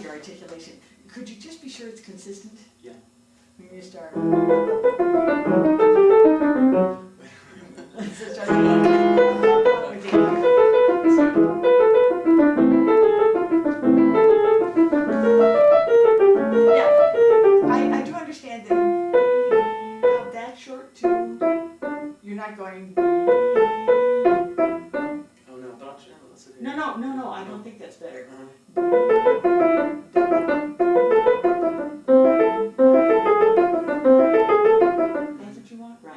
your articulation. Could you just be sure it's consistent? Yeah. When you start. I do understand that that short too, you're not going. Oh no, but actually, no, that's okay. No, I don't think that's better. That's what you want? Right.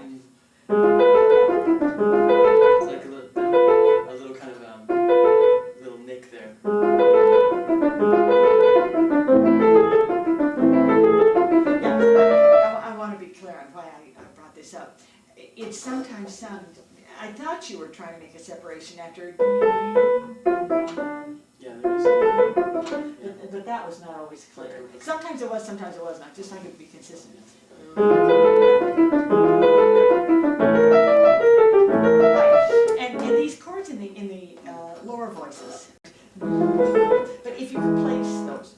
It's like a little kind of little nick there. I want to be clear on why I brought this up. It sometimes sounds, I thought you were trying to make a separation after. Yeah, there is. But that was not always clear. Sometimes it was, sometimes it wasn't. I just like it to be consistent. Right. And these chords in the lower voices. But if you replace those.